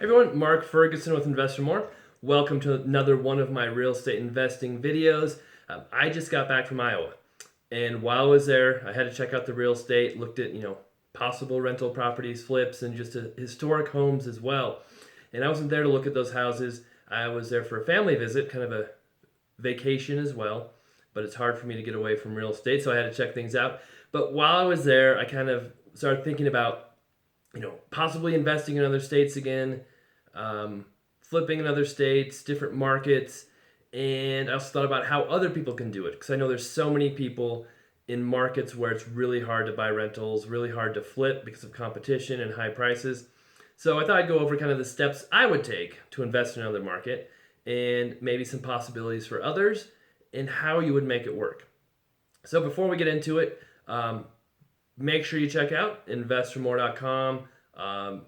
Everyone, Mark Ferguson with Invest for More. Welcome to another one of my real estate investing videos. I just got back from Iowa, and while I was there, I had to check out the real estate, looked at possible rental properties, flips, and just historic homes as well. And I wasn't there to look at those houses. I was there for a family visit, kind of a vacation as well. But it's hard for me to get away from real estate, so I had to check things out. But while I was there, I kind of started thinking about possibly investing in other states again, flipping in other states, different markets, and I also thought about how other people can do it because I know there's so many people in markets where it's really hard to buy rentals, really hard to flip because of competition and high prices. So I thought I'd go over kind of the steps I would take to invest in another market and maybe some possibilities for others and how you would make it work. So before we get into it, make sure you check out investformore.com.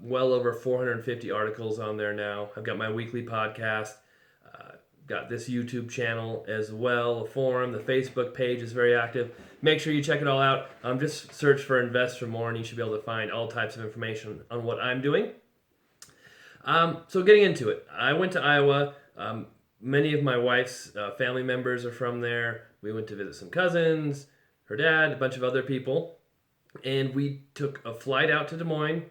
Well over 450 articles on there now. I've got my weekly podcast, got this YouTube channel as well, a forum, the Facebook page is very active. Make sure you check it all out. Just search for Invest for More and you should be able to find all types of information on what I'm doing. So getting into it, I went to Iowa. Many of my wife's family members are from there. We went to visit some cousins, her dad, a bunch of other people. And we took a flight out to Des Moines,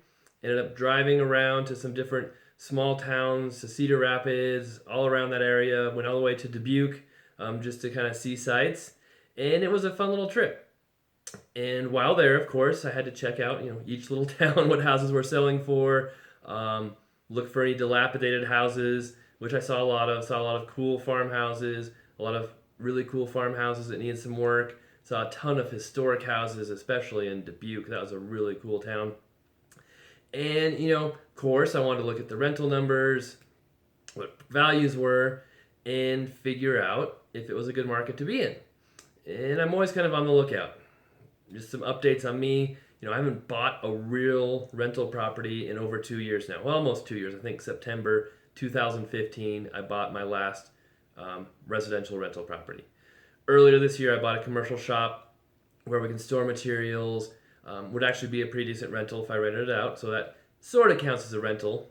ended up driving around to some different small towns, to Cedar Rapids, all around that area, went all the way to Dubuque just to kind of see sights. And it was a fun little trip. And while there, of course, I had to check out, each little town, what houses were selling for, look for any dilapidated houses, which I saw a lot of. Saw a lot of cool farmhouses, a lot of really cool farmhouses that needed some work. Saw a ton of historic houses, especially in Dubuque. That was a really cool town. And, of course, I wanted to look at the rental numbers, what values were, and figure out if it was a good market to be in. And I'm always kind of on the lookout. Just some updates on me. I haven't bought a real rental property in over 2 years now. Well, almost 2 years. I think September 2015, I bought my last residential rental property. Earlier this year, I bought a commercial shop where we can store materials. Would actually be a pretty decent rental if I rented it out, so that sort of counts as a rental.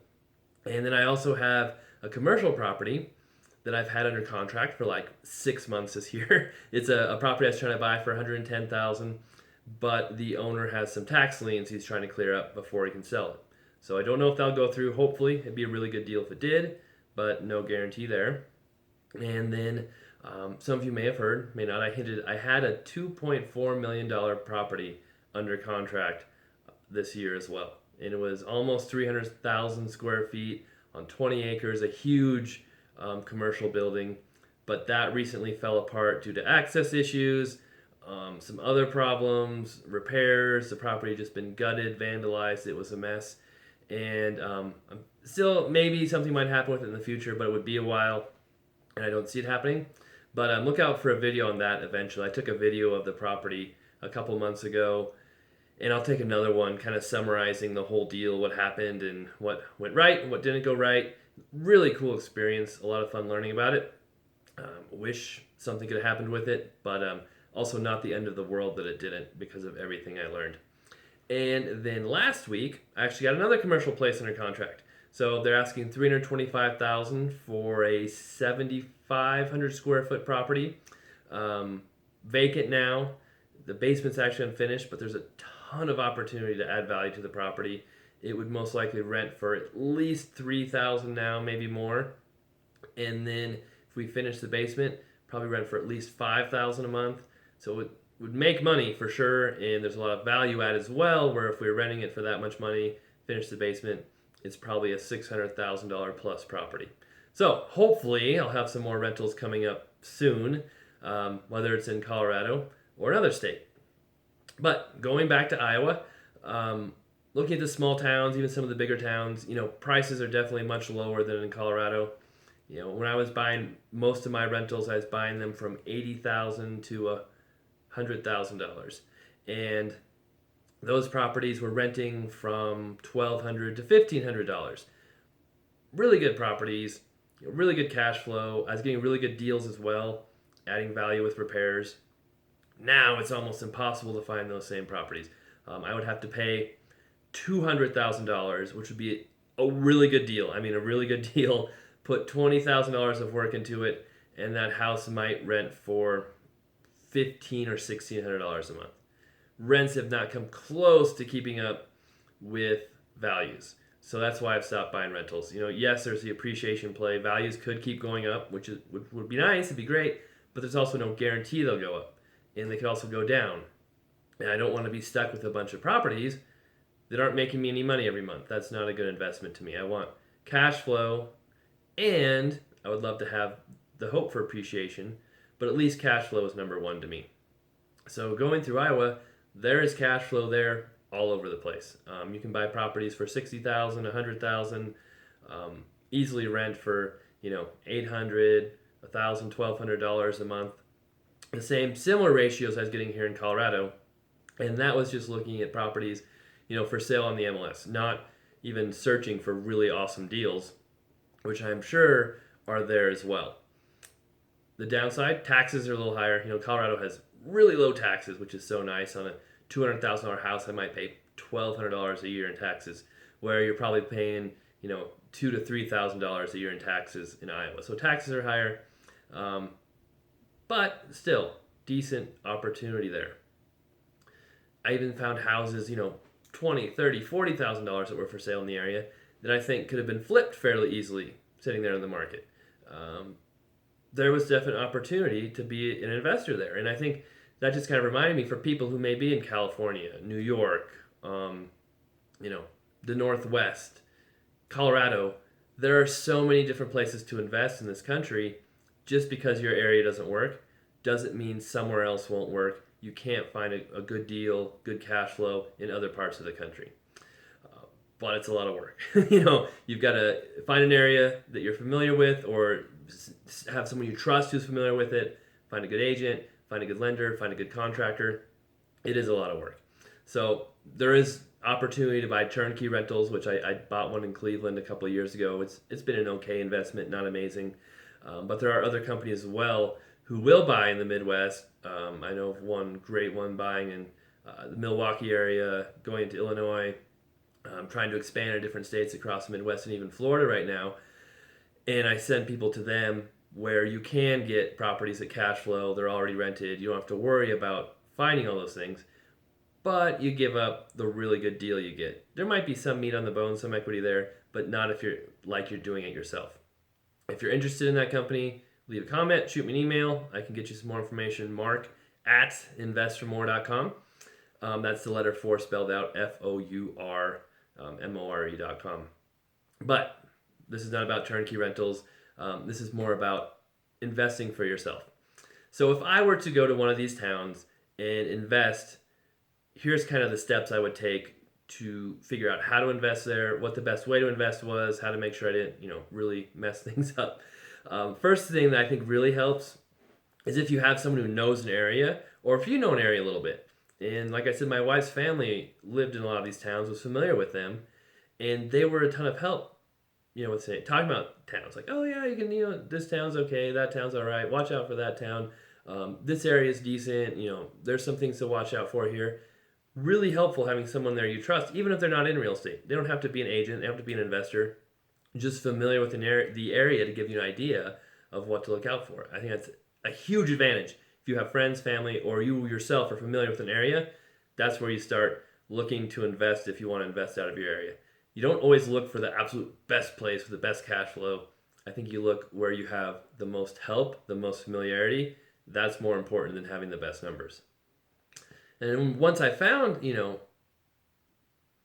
And then I also have a commercial property that I've had under contract for like 6 months this year. It's a property I was trying to buy for $110,000, but the owner has some tax liens he's trying to clear up before he can sell it. So I don't know if that'll go through. Hopefully, it'd be a really good deal if it did, but no guarantee there. And then some of you may have heard, may not. I had a $2.4 million property under contract this year as well, and it was almost 300,000 square feet on 20 acres, a huge commercial building. But that recently fell apart due to access issues, some other problems, repairs. The property had just been gutted, vandalized. It was a mess, and still maybe something might happen with it in the future, but it would be a while, and I don't see it happening. But look out for a video on that eventually. I took a video of the property a couple months ago, and I'll take another one kind of summarizing the whole deal, what happened and what went right and what didn't go right. Really cool experience, a lot of fun learning about it. Wish something could have happened with it, but also not the end of the world that it didn't because of everything I learned. And then last week, I actually got another commercial place under contract. So they're asking $325,000 for a 7,500 square foot property, vacant now. The basement's actually unfinished, but there's a ton of opportunity to add value to the property. It would most likely rent for at least $3,000 now, maybe more. And then if we finish the basement, probably rent for at least $5,000 a month. So it would make money for sure, and there's a lot of value add as well, where if we were renting it for that much money, finish the basement, it's probably a $600,000 plus property. So hopefully I'll have some more rentals coming up soon, whether it's in Colorado or another state. But going back to Iowa, looking at the small towns, even some of the bigger towns, prices are definitely much lower than in Colorado. When I was buying most of my rentals, I was buying them from $80,000 to $100,000, and those properties were renting from $1,200 to $1,500. Really good properties, really good cash flow. I was getting really good deals as well, adding value with repairs. Now it's almost impossible to find those same properties. I would have to pay $200,000, which would be a really good deal. I mean, a really good deal. Put $20,000 of work into it, and that house might rent for $1,500 or $1,600 a month. Rents have not come close to keeping up with values. So that's why I've stopped buying rentals. Yes, there's the appreciation play. Values could keep going up, which would be nice, it'd be great, but there's also no guarantee they'll go up. And they could also go down. And I don't want to be stuck with a bunch of properties that aren't making me any money every month. That's not a good investment to me. I want cash flow, and I would love to have the hope for appreciation, but at least cash flow is number one to me. So going through Iowa, there is cash flow there all over the place. You can buy properties for $60,000, $100,000, easily rent for $800, $1,000, $1,200 a month. The same similar ratios I was getting here in Colorado, and that was just looking at properties, for sale on the MLS, not even searching for really awesome deals, which I'm sure are there as well. The downside, taxes are a little higher. Colorado has really low taxes, which is so nice. On a $200,000 house, I might pay $1,200 a year in taxes, where you're probably paying, $2,000 to $3,000 a year in taxes in Iowa. So taxes are higher, but still decent opportunity there. I even found houses, $20,000, $30,000, $40,000 that were for sale in the area that I think could have been flipped fairly easily sitting there in the market. There was definite opportunity to be an investor there, and I think that just kind of reminded me for people who may be in California, New York, the Northwest, Colorado. There are so many different places to invest in this country. Just because your area doesn't work doesn't mean somewhere else won't work. You can't find a good deal, good cash flow in other parts of the country. But it's a lot of work. You've got to find an area that you're familiar with, or have someone you trust who's familiar with it, find a good agent, find a good lender, find a good contractor. It is a lot of work. So there is opportunity to buy Turnkey Rentals, which I bought one in Cleveland a couple of years ago. It's been an okay investment, not amazing. But there are other companies as well who will buy in the Midwest. I know of one great one buying in the Milwaukee area, going into Illinois, trying to expand in different states across the Midwest and even Florida right now. And I send people to them where you can get properties at cash flow. They're already rented. You don't have to worry about finding all those things. But you give up the really good deal you get. There might be some meat on the bone, some equity there, but not if you're doing it yourself. If you're interested in that company, leave a comment, shoot me an email. I can get you some more information. Mark@investformore.com. That's the letter 4 spelled out, FOURMORE.com. But this is not about turnkey rentals. This is more about investing for yourself. So if I were to go to one of these towns and invest, here's kind of the steps I would take to figure out how to invest there, what the best way to invest was, how to make sure I didn't, really mess things up. First thing that I think really helps is if you have someone who knows an area, or if you know an area a little bit. And like I said, my wife's family lived in a lot of these towns, was familiar with them, and they were a ton of help. With talking about towns, like, oh yeah, you can, this town's okay, that town's all right, watch out for that town. This area is decent, there's some things to watch out for here. Really helpful having someone there you trust, even if they're not in real estate. They don't have to be an agent, they have to be an investor. Just familiar with the area to give you an idea of what to look out for. I think that's a huge advantage. If you have friends, family, or you yourself are familiar with an area, that's where you start looking to invest if you want to invest out of your area. You don't always look for the absolute best place with the best cash flow. I think you look where you have the most help, the most familiarity. That's more important than having the best numbers. And once I found,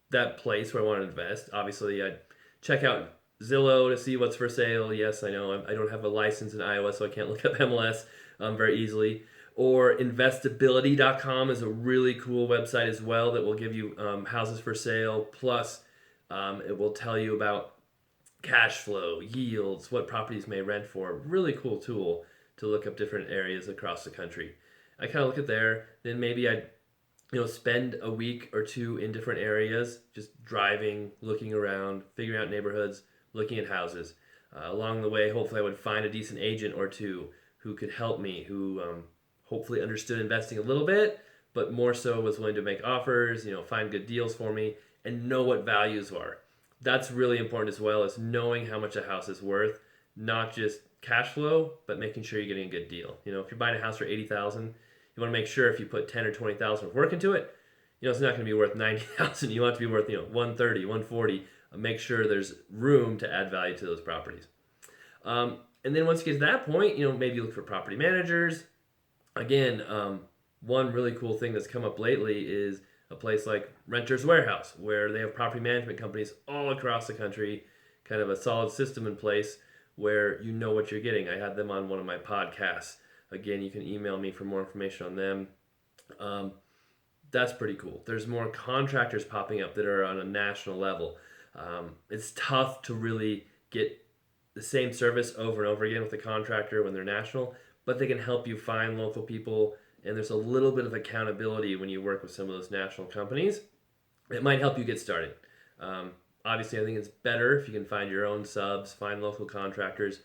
that place where I want to invest, obviously I'd check out Zillow to see what's for sale. Yes, I know I don't have a license in Iowa, so I can't look up MLS very easily. Or investability.com is a really cool website as well that will give you houses for sale. Plus, it will tell you about cash flow, yields, what properties may rent for. Really cool tool to look up different areas across the country. I kind of look at there, then maybe I'd spend a week or two in different areas, just driving, looking around, figuring out neighborhoods, looking at houses. Along the way, hopefully I would find a decent agent or two who could help me, who hopefully understood investing a little bit, but more so was willing to make offers, find good deals for me, and know what values are. That's really important as well, as knowing how much a house is worth, not just cash flow, but making sure you're getting a good deal. If you're buying a house for 80,000, you want to make sure if you put 10 or 20,000 of work into it, it's not going to be worth 90,000. You want it to be worth 130, 140. Make sure there's room to add value to those properties. And then once you get to that point, maybe look for property managers. Again, one really cool thing that's come up lately is a place like Renters Warehouse, where they have property management companies all across the country, kind of a solid system in place where you know what you're getting. I had them on one of my podcasts. Again, you can email me for more information on them. That's pretty cool. There's more contractors popping up that are on a national level. It's tough to really get the same service over and over again with a contractor when they're national, but they can help you find local people, and there's a little bit of accountability when you work with some of those national companies. It might help you get started. Obviously, I think it's better if you can find your own subs, find local contractors.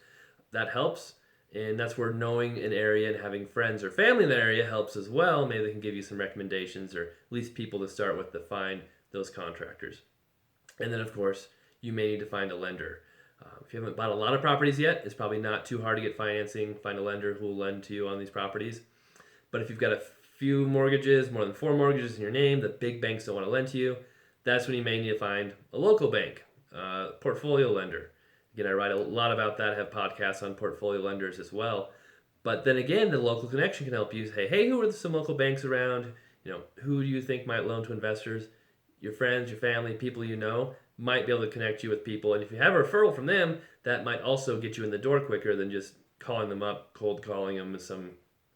That helps, and that's where knowing an area and having friends or family in that area helps as well. Maybe they can give you some recommendations or at least people to start with to find those contractors. And then, of course, you may need to find a lender. If you haven't bought a lot of properties yet, it's probably not too hard to get financing, find a lender who will lend to you on these properties. But if you've got a few mortgages, more than 4 mortgages in your name, the big banks don't want to lend to you, that's when you may need to find a local bank, portfolio lender. Again, I write a lot about that, I have podcasts on portfolio lenders as well. But then again, the local connection can help you say, hey, who are some local banks around? Who do you think might loan to investors? Your friends, your family, people you know might be able to connect you with people. And if you have a referral from them, that might also get you in the door quicker than just calling them up, cold calling them as some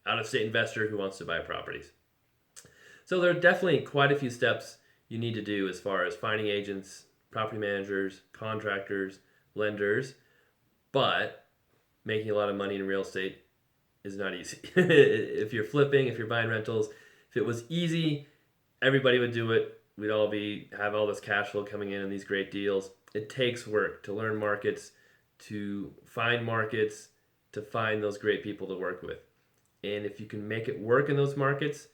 out-of-state investor who wants to buy properties. So there are definitely quite a few steps you need to do as far as finding agents, property managers, contractors, lenders, but making a lot of money in real estate is not easy. If you're flipping, if you're buying rentals, if it was easy, everybody would do it. We'd all have all this cash flow coming in and these great deals. It takes work to learn markets, to find those great people to work with. And if you can make it work in those markets,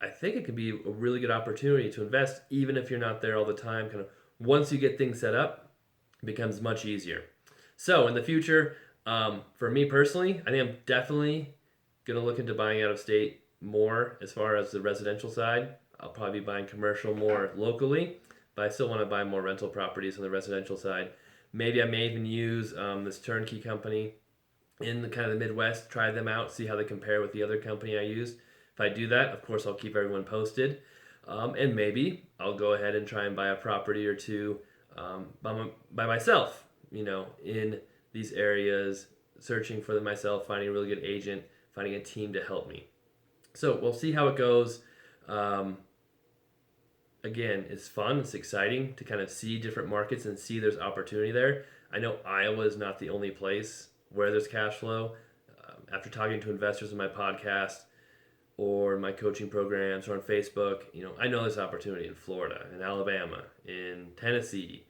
I think it could be a really good opportunity to invest, even if you're not there all the time. Kind of once you get things set up, it becomes much easier. So in the future, for me personally, I think I'm definitely going to look into buying out of state more as far as the residential side. I'll probably be buying commercial more locally, but I still want to buy more rental properties on the residential side. Maybe I may even use this Turnkey company in the kind of the Midwest, try them out, see how they compare with the other company I used. If I do that, of course, I'll keep everyone posted. And maybe I'll go ahead and try and buy a property or two by myself, in these areas, searching for them myself, finding a really good agent, finding a team to help me. So we'll see how it goes. Again, it's fun, it's exciting to kind of see different markets and see there's opportunity there. I know Iowa is not the only place where there's cash flow. After talking to investors in my podcast or my coaching programs or on Facebook, I know there's opportunity in Florida, in Alabama, in Tennessee,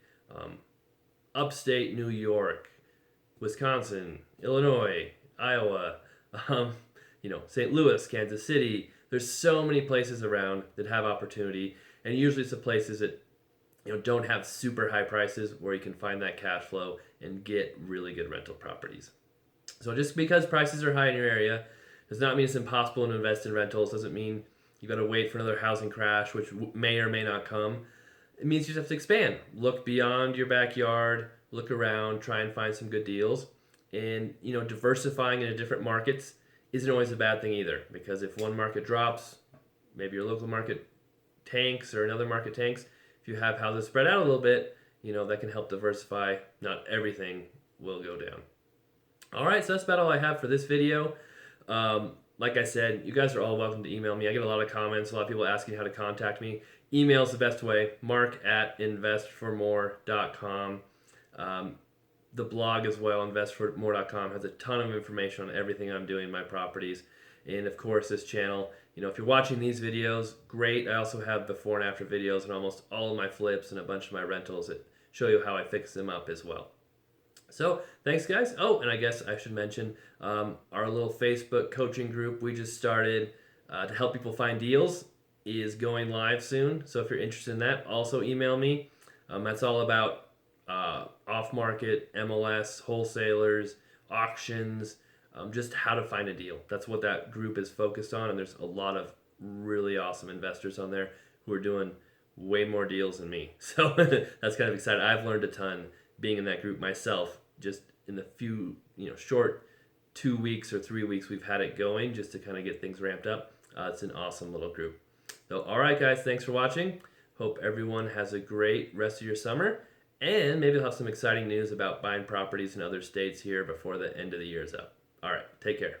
upstate New York, Wisconsin, Illinois, Iowa, St. Louis, Kansas City. There's so many places around that have opportunity, and usually it's the places that don't have super high prices where you can find that cash flow and get really good rental properties. So just because prices are high in your area does not mean it's impossible to invest in rentals. Doesn't mean you got to wait for another housing crash, which may or may not come. It means you just have to expand. Look beyond your backyard, look around, try and find some good deals. And diversifying into different markets isn't always a bad thing either, because if one market drops, maybe your local market tanks or another market tanks. If you have houses spread out a little bit, that can help diversify. Not everything will go down. All right, so that's about all I have for this video. Like I said, you guys are all welcome to email me. I get a lot of comments, a lot of people asking how to contact me. Email is the best way, mark@investformore.com. The blog as well, investformore.com, has a ton of information on everything I'm doing in my properties. And of course, this channel, if you're watching these videos, great. I also have before and after videos on almost all of my flips and a bunch of my rentals that show you how I fix them up as well. So thanks, guys. Oh, and I guess I should mention our little Facebook coaching group we just started to help people find deals is going live soon. So if you're interested in that, also email me. That's all about off market, MLS, wholesalers, auctions, just how to find a deal. That's what that group is focused on, and there's a lot of really awesome investors on there who are doing way more deals than me. So that's kind of exciting. I've learned a ton being in that group myself, just in the few, short 2 weeks or 3 weeks we've had it going, just to kind of get things ramped up. It's an awesome little group. So, all right, guys, thanks for watching. Hope everyone has a great rest of your summer, and maybe we'll have some exciting news about buying properties in other states here before the end of the year is up. All right, take care.